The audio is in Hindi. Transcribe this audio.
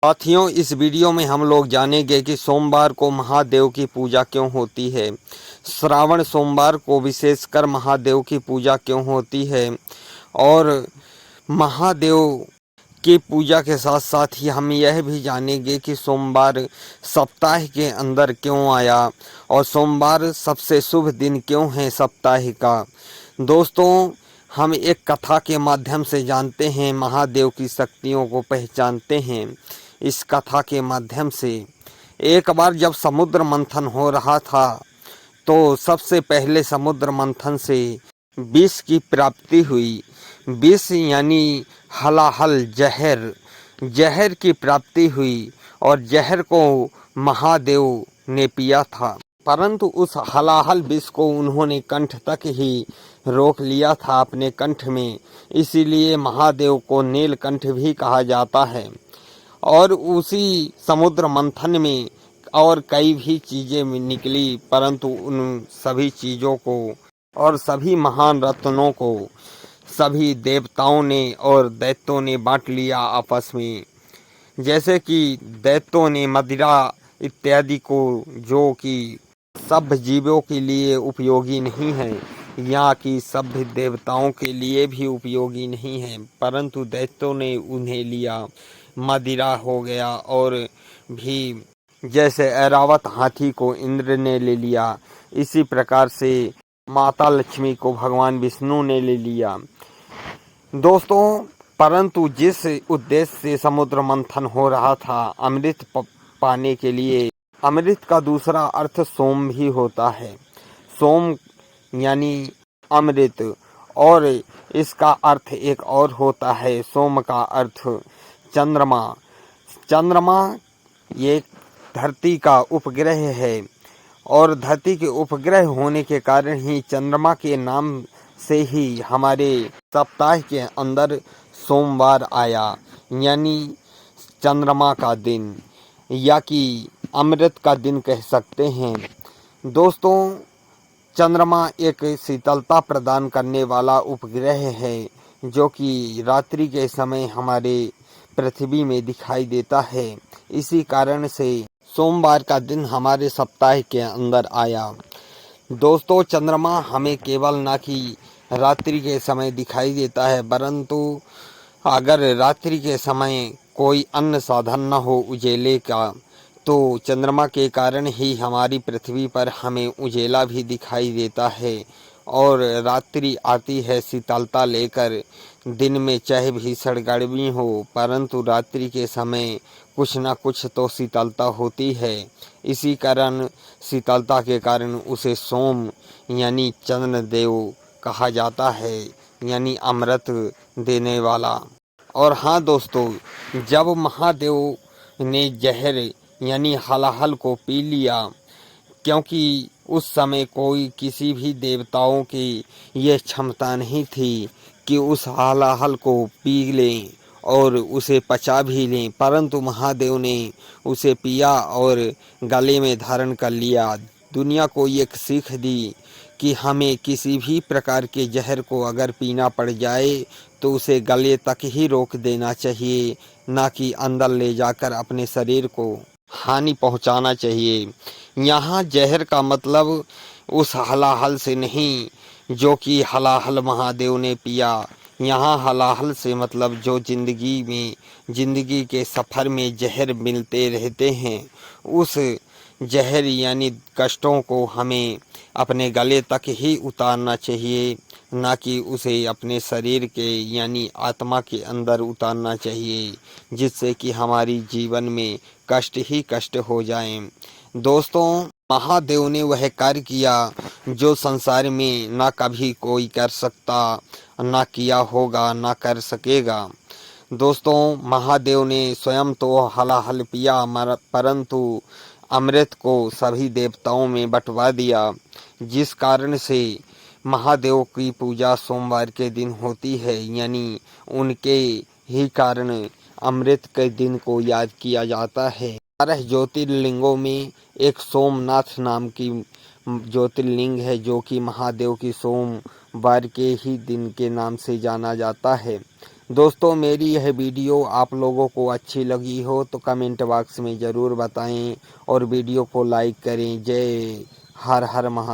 साथियों, इस वीडियो में हम लोग जानेंगे कि सोमवार को महादेव की पूजा क्यों होती है। श्रावण सोमवार को विशेषकर महादेव की पूजा क्यों होती है और महादेव की पूजा के साथ साथ ही हम यह भी जानेंगे कि सोमवार सप्ताह के अंदर क्यों आया और सोमवार सबसे शुभ दिन क्यों है सप्ताह का। दोस्तों, हम एक कथा के माध्यम से जानते हैं, महादेव की शक्तियों को पहचानते हैं। इस कथा के माध्यम से एक बार जब समुद्र मंथन हो रहा था तो सबसे पहले समुद्र मंथन से विष की प्राप्ति हुई। विष यानी हलाहल जहर की प्राप्ति हुई और जहर को महादेव ने पिया था, परंतु उस हलाहल विष को उन्होंने कंठ तक ही रोक लिया था अपने कंठ में, इसीलिए महादेव को नीलकंठ भी कहा जाता है। और उसी समुद्र मंथन में और कई भी चीज़ें निकली, परंतु उन सभी चीज़ों को और सभी महान रत्नों को सभी देवताओं ने और दैत्यों ने बांट लिया आपस में। जैसे कि दैत्यों ने मदिरा इत्यादि को, जो कि सब जीवों के लिए उपयोगी नहीं है, यहाँ की सभ्य देवताओं के लिए भी उपयोगी नहीं है, परंतु दैत्यों ने उन्हें लिया। मदिरा हो गया, और भी जैसे ऐरावत हाथी को इंद्र ने ले लिया, इसी प्रकार से माता लक्ष्मी को भगवान विष्णु ने ले लिया। दोस्तों, परंतु जिस उद्देश्य से समुद्र मंथन हो रहा था, अमृत पाने के लिए, अमृत का दूसरा अर्थ सोम भी होता है। सोम यानी अमृत, और इसका अर्थ एक और होता है। सोम का अर्थ चंद्रमा। चंद्रमा ये धरती का उपग्रह है, और धरती के उपग्रह होने के कारण ही चंद्रमा के नाम से ही हमारे सप्ताह के अंदर सोमवार आया, यानी चंद्रमा का दिन, या कि अमृत का दिन कह सकते हैं। दोस्तों, चंद्रमा एक शीतलता प्रदान करने वाला उपग्रह है, जो कि रात्रि के समय हमारे पृथ्वी में दिखाई देता है। इसी कारण से सोमवार का दिन हमारे सप्ताह के अंदर आया। दोस्तों, चंद्रमा हमें केवल ना कि रात्रि के समय दिखाई देता है, परंतु अगर रात्रि के समय कोई अन्य साधन न हो उजेले का, तो चंद्रमा के कारण ही हमारी पृथ्वी पर हमें उजेला भी दिखाई देता है। और रात्रि आती है शीतलता लेकर। दिन में चाहे भीषण गर्मी हो, परंतु रात्रि के समय कुछ न कुछ तो शीतलता होती है। इसी कारण शीतलता के कारण उसे सोम यानी चंद्रदेव कहा जाता है, यानी अमृत देने वाला। और हाँ दोस्तों, जब महादेव ने जहर यानी हलाहल को पी लिया, क्योंकि उस समय कोई किसी भी देवताओं की ये क्षमता नहीं थी कि उस हलाहल को पी लें और उसे पचा भी लें, परंतु महादेव ने उसे पिया और गले में धारण कर लिया। दुनिया को एक सीख दी कि हमें किसी भी प्रकार के जहर को अगर पीना पड़ जाए तो उसे गले तक ही रोक देना चाहिए, ना कि अंदर ले जाकर अपने शरीर को हानि पहुंचाना चाहिए। यहाँ जहर का मतलब उस हलाहल से नहीं जो कि हलाहल महादेव ने पिया। यहाँ हलाहल से मतलब जो जिंदगी के सफ़र में जहर मिलते रहते हैं, उस जहर यानी कष्टों को हमें अपने गले तक ही उतारना चाहिए, ना कि उसे अपने शरीर के यानी आत्मा के अंदर उतारना चाहिए, जिससे कि हमारी जीवन में कष्ट ही कष्ट हो जाएं। दोस्तों, महादेव ने वह कार्य किया जो संसार में ना कभी कोई कर सकता, ना किया होगा, ना कर सकेगा। दोस्तों, महादेव ने स्वयं तो हलाहल पिया, परंतु अमृत को सभी देवताओं में बंटवा दिया, जिस कारण से महादेव की पूजा सोमवार के दिन होती है, यानी उनके ही कारण अमृत के दिन को याद किया जाता है। 12 ज्योतिर्लिंगों में एक सोमनाथ नाम की ज्योतिर्लिंग है, जो कि महादेव की सोमवार के ही दिन के नाम से जाना जाता है। दोस्तों मेरी यह वीडियो आप लोगों को अच्छी लगी हो तो कमेंट बॉक्स में ज़रूर बताएं और वीडियो को लाइक करें। जय हर हर महा